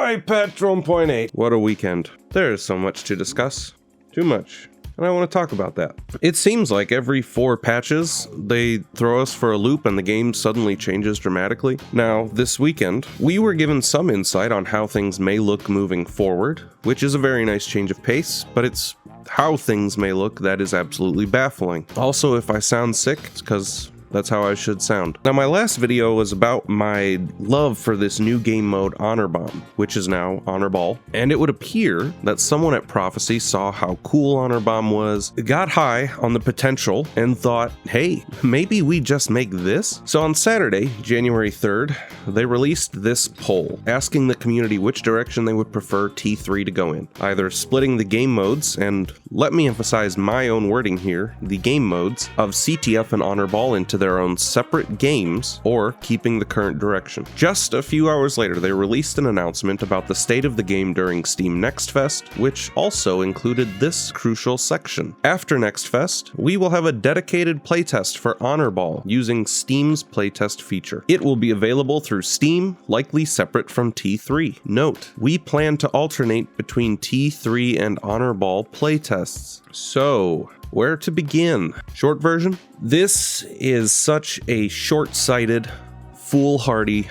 Alright, Patch 1.8. What a weekend. There is so much to discuss. Too much. And I want to talk about that. It seems like every 4 patches, they throw us for a loop and the game suddenly changes dramatically. Now, this weekend, we were given some insight on how things may look moving forward, which is a very nice change of pace, but it's how things may look that is absolutely baffling. Also, if I sound sick, it's because that's how I should sound. Now, my last video was about my love for this new game mode Honor Bomb, which is now Honor Ball, and it would appear that someone at Prophecy saw how cool Honor Bomb was, got high on the potential, and thought, hey, maybe we just make this? So on Saturday, January 3rd, they released this poll, asking the community which direction they would prefer T3 to go in. Either splitting the game modes, and let me emphasize my own wording here, the game modes of CTF and Honor Ball into their own separate games, or keeping the current direction. Just a few hours later, they released an announcement about the state of the game during Steam Next Fest, which also included this crucial section. After Next Fest, we will have a dedicated playtest for Honor Ball using Steam's playtest feature. It will be available through Steam, likely separate from T3. Note, we plan to alternate between T3 and Honor Ball playtests. So, where to begin? Short version? This is such a short-sighted, foolhardy,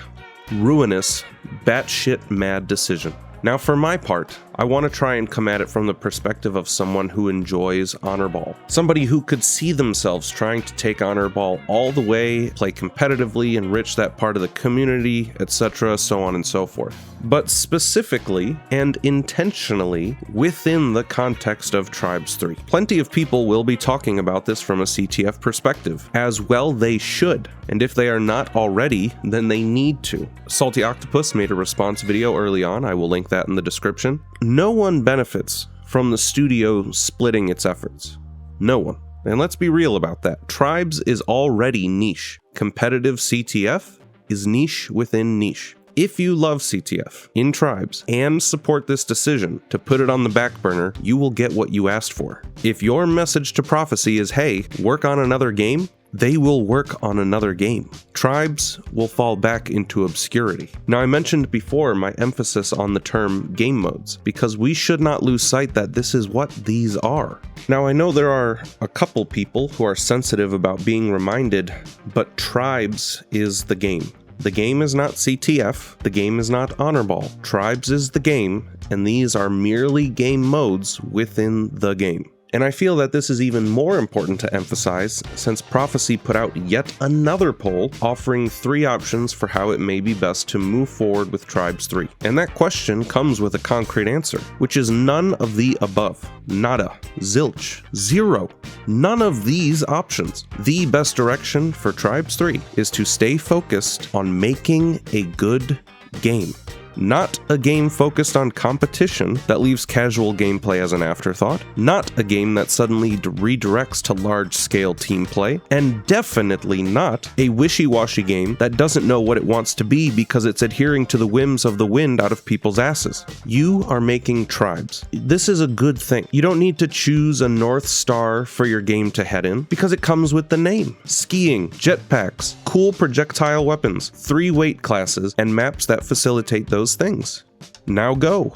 ruinous, batshit mad decision. Now, for my part, I want to try and come at it from the perspective of someone who enjoys Honor Ball. Somebody who could see themselves trying to take Honor Ball all the way, play competitively, enrich that part of the community, etc., so on and so forth. But specifically and intentionally within the context of Tribes 3. Plenty of people will be talking about this from a CTF perspective, as well they should. And if they are not already, then they need to. Salty Octopus made a response video early on, I will link that in the description. No one benefits from the studio splitting its efforts. No one. And let's be real about that. Tribes is already niche. Competitive CTF is niche within niche. If you love CTF in Tribes and support this decision to put it on the back burner, you will get what you asked for. If your message to Prophecy is, hey, work on another game, they will work on another game. Tribes will fall back into obscurity. Now, I mentioned before my emphasis on the term game modes, because we should not lose sight that this is what these are. Now, I know there are a couple people who are sensitive about being reminded, but Tribes is the game. The game is not CTF, the game is not Honor Ball. Tribes is the game, and these are merely game modes within the game. And I feel that this is even more important to emphasize since Prophecy put out yet another poll offering 3 options for how it may be best to move forward with Tribes 3. And that question comes with a concrete answer, which is none of the above. Nada. Zilch. Zero. None of these options. The best direction for Tribes 3 is to stay focused on making a good game. Not a game focused on competition that leaves casual gameplay as an afterthought, not a game that suddenly redirects to large-scale team play, and definitely not a wishy-washy game that doesn't know what it wants to be because it's adhering to the whims of the wind out of people's asses. You are making Tribes. This is a good thing. You don't need to choose a North Star for your game to head in because it comes with the name. Skiing, jetpacks, cool projectile weapons, 3 weight classes, and maps that facilitate those things. Now go.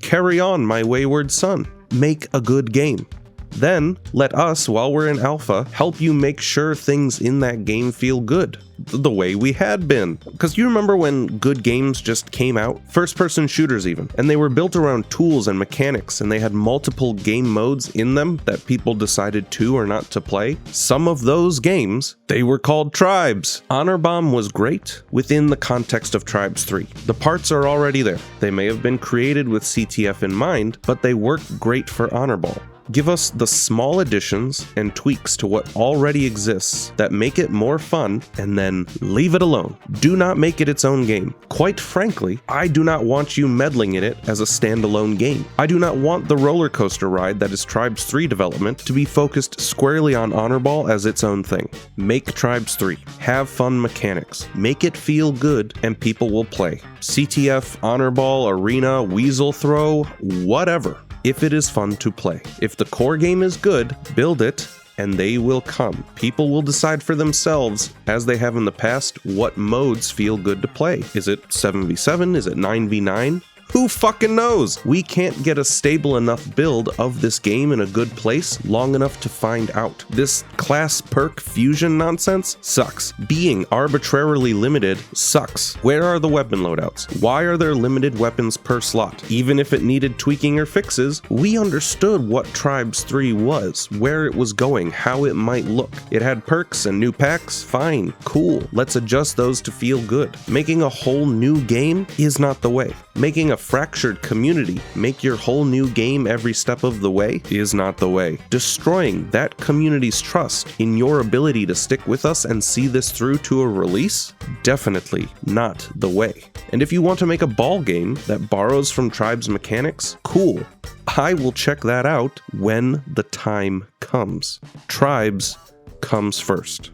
Carry on, my wayward son. Make a good game. Then, let us, while we're in alpha, help you make sure things in that game feel good. The way we had been. Because you remember when good games just came out? First-person shooters even. And they were built around tools and mechanics, and they had multiple game modes in them that people decided to or not to play. Some of those games, they were called Tribes. Honor Bomb was great within the context of Tribes 3. The parts are already there. They may have been created with CTF in mind, but they work great for Honor Ball. Give us the small additions and tweaks to what already exists that make it more fun, and then leave it alone. Do not make it its own game. Quite frankly, I do not want you meddling in it as a standalone game. I do not want the roller coaster ride that is Tribes 3 development to be focused squarely on Honor Ball as its own thing. Make Tribes 3. Have fun mechanics. Make it feel good, and people will play. CTF, Honor Ball, Arena, Weasel Throw, whatever. If it is fun to play. If the core game is good, build it, and they will come. People will decide for themselves, as they have in the past, what modes feel good to play. Is it 7v7? Is it 9v9? Who fucking knows? We can't get a stable enough build of this game in a good place long enough to find out. This class perk fusion nonsense sucks. Being arbitrarily limited sucks. Where are the weapon loadouts? Why are there limited weapons per slot? Even if it needed tweaking or fixes, we understood what Tribes 3 was, where it was going, how it might look. It had perks and new packs, fine, cool. Let's adjust those to feel good. Making a whole new game is not the way. Making a fractured community make your whole new game every step of the way is not the way. Destroying that community's trust in your ability to stick with us and see this through to a release? Definitely not the way. And if you want to make a ball game that borrows from Tribes mechanics, cool. I will check that out when the time comes. Tribes comes first.